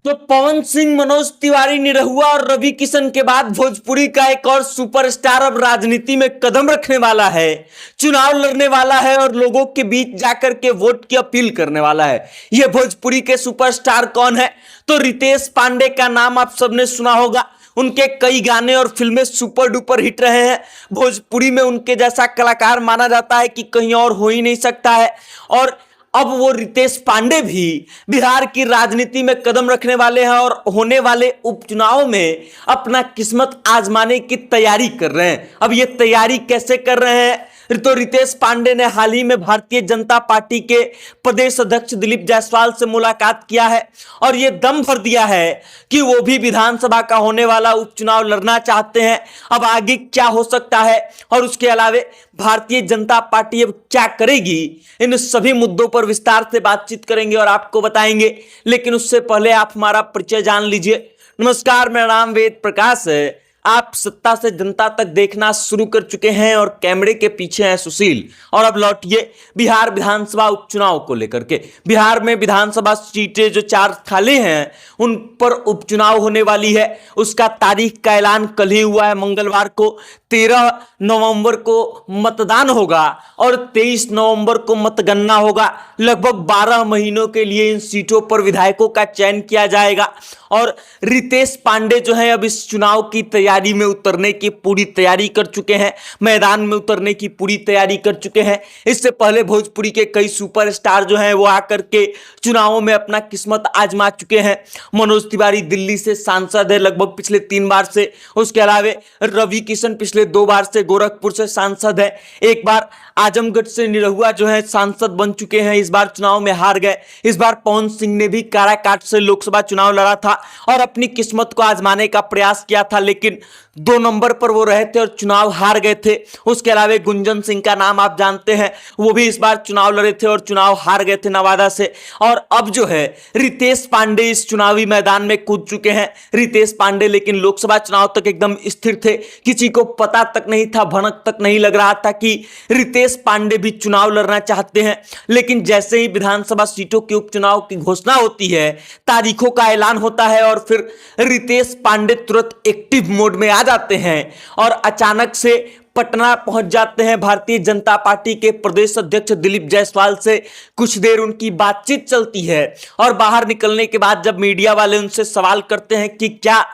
तो पवन सिंह, मनोज तिवारी, निरहुआ और रवि किशन के बाद भोजपुरी का एक और सुपरस्टार अब राजनीति में कदम रखने वाला है, चुनाव लड़ने वाला है और लोगों के बीच जाकर के वोट की अपील करने वाला है। यह भोजपुरी के सुपरस्टार कौन है? तो रितेश पांडे का नाम आप सबने सुना होगा। उनके कई गाने और फिल्में सुपर डुपर हिट रहे हैं। भोजपुरी में उनके जैसा कलाकार माना जाता है कि कहीं और हो ही नहीं सकता है। और अब वो रितेश पांडे भी बिहार की राजनीति में कदम रखने वाले हैं और होने वाले उपचुनाव में अपना किस्मत आजमाने की तैयारी कर रहे हैं। अब ये तैयारी कैसे कर रहे हैं? तो रितेश पांडे ने हाल ही में भारतीय जनता पार्टी के प्रदेश अध्यक्ष दिलीप जायसवाल से मुलाकात किया है और ये दम भर दिया है कि वो भी विधानसभा का होने वाला उपचुनाव लड़ना चाहते हैं। अब आगे क्या हो सकता है और उसके अलावे भारतीय जनता पार्टी अब क्या करेगी, इन सभी मुद्दों पर विस्तार से बातचीत करेंगे और आपको बताएंगे। लेकिन उससे पहले आप हमारा परिचय जान लीजिए। नमस्कार, मेरा नाम वेद प्रकाश है। आप सत्ता से जनता तक देखना शुरू कर चुके हैं और कैमरे के पीछे हैं सुशील। और अब लौटिए बिहार विधानसभा उपचुनाव को लेकर के। बिहार में विधानसभा सीटें जो 4 खाली हैं उन पर उपचुनाव होने वाली है। उसका तारीख का ऐलान कल ही हुआ है। मंगलवार को 13 नवंबर को मतदान होगा और 23 नवंबर को मतगणना होगा। लगभग 12 महीनों के लिए इन सीटों पर विधायकों का चयन किया जाएगा और रितेश पांडे जो है अब इस चुनाव की तैयारी में उतरने की पूरी तैयारी कर चुके हैं, मैदान में उतरने की पूरी तैयारी कर चुके हैं। इससे पहले भोजपुरी के कई सुपरस्टार जो हैं वो आकर के चुनावों में अपना किस्मत आजमा चुके हैं। मनोज तिवारी दिल्ली से सांसद है लगभग पिछले 3 बार से। उसके अलावे रवि किशन पिछले 2 बार से गोरखपुर से सांसद है। एक बार आजमगढ़ से निरहुआ जो है सांसद बन चुके हैं, इस बार चुनाव में हार गए। इस बार पवन सिंह ने भी काराकाट से लोकसभा चुनाव लड़ा था और अपनी किस्मत को आजमाने का प्रयास किया था, लेकिन 2 नंबर पर वो रहे थे और चुनाव हार गए थे। उसके अलावा गुंजन सिंह का नाम आप जानते हैं, वो भी इस बार चुनाव लड़े थे और चुनाव हार गए थे नवादा से। और अब जो है रितेश पांडे इस चुनावी मैदान में कूद चुके हैं। रितेश पांडे लेकिन लोकसभा चुनाव तक एकदम स्थिर थे, किसी को पता तक नहीं था, भनक तक नहीं लग रहा था कि रितेश पांडे भी चुनाव लड़ना चाहते हैं। लेकिन जैसे ही विधानसभा सीटों के उपचुनाव की घोषणा होती है, तारीखों का ऐलान होता है और फिर रितेश पांडे तुरंत एक्टिव मोड में आ जाते हैं और अचानक से पटना पहुंच जाते हैं। भारतीय जनता पार्टी के प्रदेश अध्यक्ष दिलीप जायसवाल से कुछ देर उनकी बातचीत चलती है और बाहर निकलने के बाद जब मीडिया वाले उनसे सवाल करते हैं कि क्या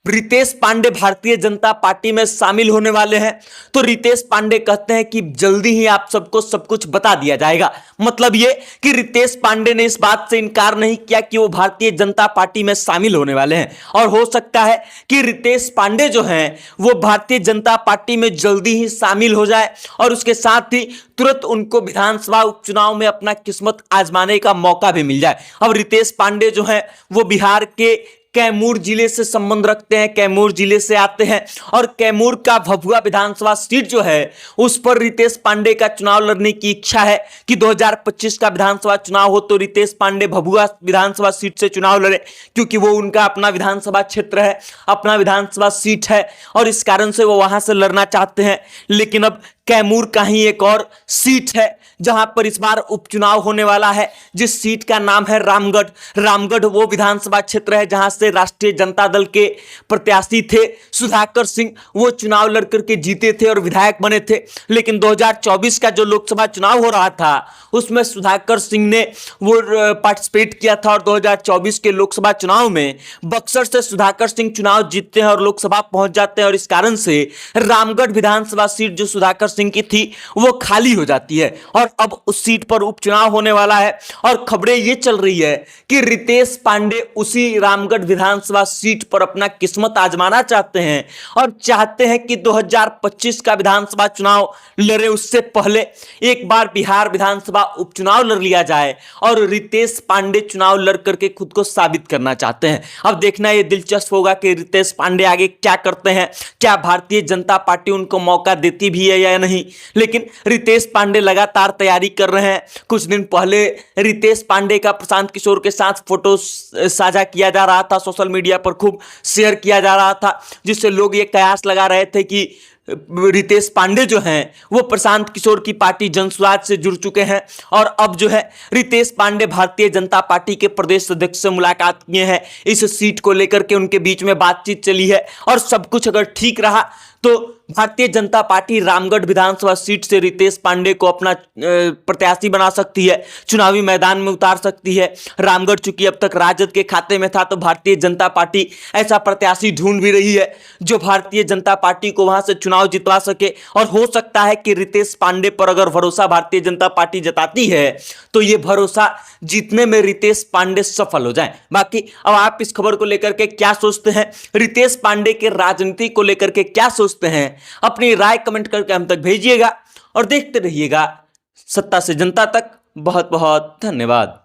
रितेश पांडे भारतीय जनता पार्टी में शामिल होने वाले हैं, तो रितेश पांडे कहते हैं कि जल्दी ही आप सबको सब कुछ बता दिया जाएगा। मतलब ये कि रितेश पांडे ने इस बात से इनकार नहीं किया कि वो भारतीय जनता पार्टी में शामिल होने वाले हैं और हो सकता है कि रितेश पांडे जो हैं वो भारतीय जनता पार्टी में जल्दी ही शामिल हो जाए और उसके साथ ही तुरंत उनको विधानसभा उपचुनाव में अपना किस्मत आजमाने का मौका भी मिल जाए। अब रितेश पांडे जो हैं वो बिहार के कैमूर जिले से संबंध रखते हैं, कैमूर जिले से आते हैं और कैमूर का भभुआ विधानसभा सीट जो है उस पर रितेश पांडे का चुनाव लड़ने की इच्छा है कि 2025 का विधानसभा चुनाव हो तो रितेश पांडे भभुआ विधानसभा सीट से चुनाव लड़े, क्योंकि वो उनका अपना विधानसभा क्षेत्र है, अपना विधानसभा सीट है और इस कारण से वो वहां से लड़ना चाहते हैं। लेकिन अब कैमूर का ही एक और सीट है जहां पर इस बार उपचुनाव होने वाला है, जिस सीट का नाम है रामगढ़। रामगढ़ वो विधानसभा क्षेत्र है जहां से राष्ट्रीय जनता दल के प्रत्याशी थे सुधाकर सिंह, वो चुनाव लड़ करके जीते थे और विधायक बने थे। लेकिन 2024 का जो लोकसभा चुनाव हो रहा था उसमें सुधाकर सिंह ने वो पार्टिसिपेट किया था और 2024 के लोकसभा चुनाव में बक्सर से सुधाकर सिंह चुनाव जीतते हैं और लोकसभा पहुंच जाते हैं और इस कारण से रामगढ़ विधानसभा सीट जो सुधाकर सिंह की थी वो खाली हो जाती है और अब उस सीट पर उपचुनाव होने वाला है। और खबरें ये चल रही है कि रितेश पांडे उसी रामगढ़ विधानसभा सीट पर अपना किस्मत आजमाना चाहते हैं और चाहते हैं कि 2025 का विधानसभा चुनाव लड़े उससे पहले एक बार बिहार विधानसभा उपचुनाव लड़ लिया जाए और रितेश पांडे चुनाव लड़ करके खुद को साबित करना चाहते हैं। अब देखना यह दिलचस्प होगा कि रितेश पांडे आगे क्या करते हैं, क्या भारतीय जनता पार्टी उनको मौका देती भी है या नहीं। लेकिन रितेश पांडे लगातार तैयारी कर रहे हैं। कुछ दिन पहले रितेश पांडे का प्रशांत किशोर के साथ फोटो साझा किया जा रहा था, सोशल मीडिया पर खूब शेयर किया जा रहा था, जिससे लोग ये कयास लगा रहे थे कि रितेश पांडे जो हैं वो प्रशांत किशोर की पार्टी जनसुराज से जुड़ चुके हैं और अब जो है रितेश पांडे भारतीय जनता पार्टी के प्रदेश अध्यक्ष से मुलाकात किए हैं। इस सीट को लेकर के उनके बीच में बातचीत चली है और सब कुछ अगर ठीक रहा तो भारतीय जनता पार्टी रामगढ़ विधानसभा सीट से रितेश पांडे को अपना प्रत्याशी बना सकती है, चुनावी मैदान में उतार सकती है। रामगढ़ चूंकि अब तक राजद के खाते में था तो भारतीय जनता पार्टी ऐसा प्रत्याशी ढूंढ भी रही है जो भारतीय जनता पार्टी को वहां से चुनाव जितवा सके और हो सकता है कि रितेश पांडे पर अगर भरोसा भारतीय जनता पार्टी जताती है तो यह भरोसा जीतने में रितेश पांडे सफल हो जाए। बाकी अब आप इस खबर को लेकर के क्या सोचते हैं, रितेश पांडे के राजनीति को लेकर के क्या सोचते हैं, अपनी राय कमेंट करके हम तक भेजिएगा और देखते रहिएगा सत्ता से जनता तक। बहुत बहुत धन्यवाद।